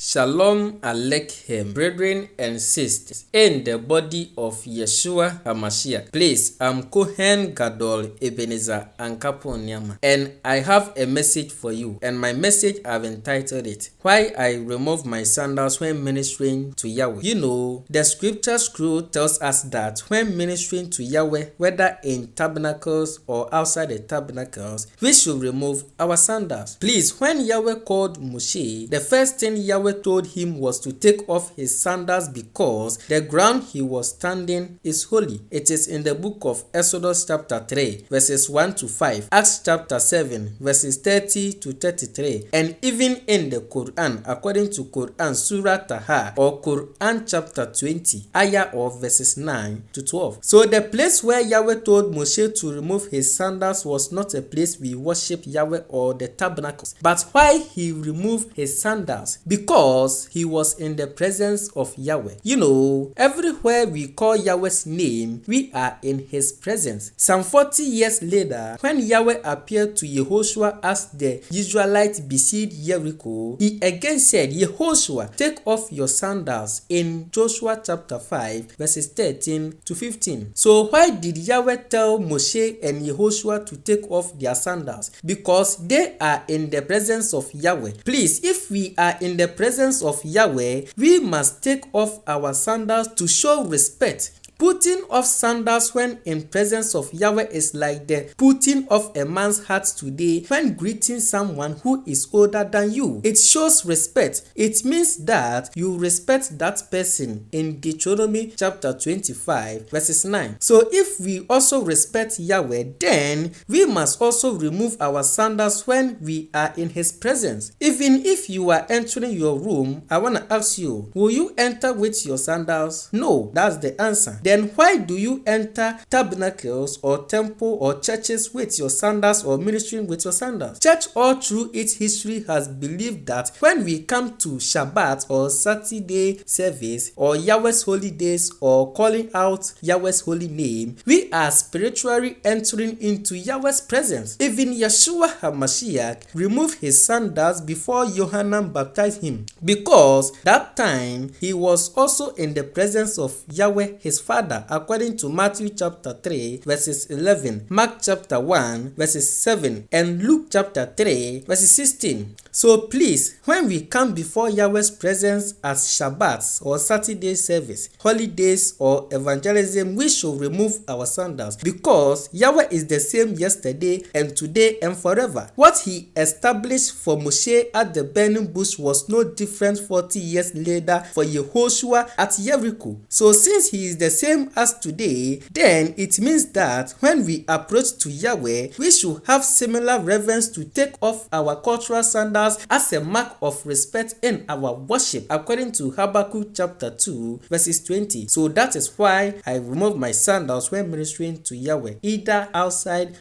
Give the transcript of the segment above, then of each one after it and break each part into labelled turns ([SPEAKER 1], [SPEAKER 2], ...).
[SPEAKER 1] Shalom Aleichem, brethren and sisters, in the body of Yhwh HaMashiach. Please, I'm Kohen Gadol, Ebenezer Ankarpong-Nuamah, and I have a message for you. And my message, I've entitled it, Why I Remove My Sandals When Ministering to Yahweh. You know, the scripture scroll tells us that when ministering to Yahweh, whether in tabernacles or outside the tabernacles, we should remove our sandals. Please, when Yahweh called Moshe, the first thing Yahweh told him was to take off his sandals because the ground he was standing is holy. It is in the book of Exodus chapter 3 verses 1 to 5, Acts chapter 7 verses 30 to 33, and even in the Quran, according to Quran Surah Taha or Quran chapter 20, ayah of verses 9 to 12. So the place where Yahweh told Moshe to remove his sandals was not a place we worship Yahweh or the tabernacles. But why he removed his sandals? Because he was in the presence of Yahweh. You know, everywhere we call Yahweh's name, we are in his presence. Some 40 years later, when Yahweh appeared to Yehoshua as the Israelites besieged Jericho, he again said, Yehoshua, take off your sandals, in Joshua chapter 5 verses 13 to 15. So why did Yahweh tell Moshe and Yehoshua to take off their sandals? Because they are in the presence of Yahweh. Please, if we are in the presence of Yahweh, we must take off our sandals to show respect. Putting off sandals when in presence of Yahweh is like the putting off a man's hat today when greeting someone who is older than you. It shows respect. It means that you respect that person in Deuteronomy chapter 25 verses 9. So if we also respect Yahweh, then we must also remove our sandals when we are in his presence. Even if you are entering your room, I want to ask you, will you enter with your sandals? No, that's the answer. Then why do you enter tabernacles or temple or churches with your sandals or ministering with your sandals? Church all through its history has believed that when we come to Shabbat or Saturday service or Yahweh's holy days or calling out Yahweh's holy name, we are spiritually entering into Yahweh's presence. Even Yhwh HaMashiach removed his sandals before Yohanan baptized him, because that time he was also in the presence of Yahweh his Father, according to Matthew chapter 3 verses 11, Mark chapter 1 verses 7, and Luke chapter 3 verses 16. So please, when we come before Yahweh's presence as Shabbat or Saturday service, holidays or evangelism, we should remove our sandals, because Yahweh is the same yesterday and today and forever. What he established for Moshe at the burning bush was no different 40 years later for Yehoshua at Jericho. So since he is the same as today, then it means that when we approach to Yahweh, we should have similar reverence to take off our cultural sandals as a mark of respect in our worship, according to Habakkuk chapter 2 verses 20. So that is why I remove my sandals when ministering to Yahweh, either outside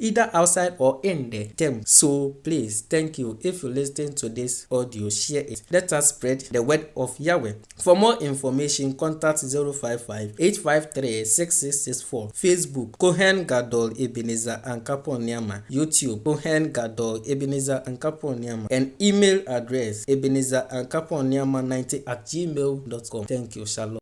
[SPEAKER 1] or in the temple. So please, thank you. If you listen to this audio, share it. Let us spread the word of Yahweh. For more information, contact 055-853-6664. Facebook, Kohen Gadol Ebenezer Ankarpong-Nuamah. YouTube, Kohen Gadol Ebenezer Ankarpong-Nuamah. And email address, ebenezerankarpong-nuamah90@gmail.com. Thank you. Shalom.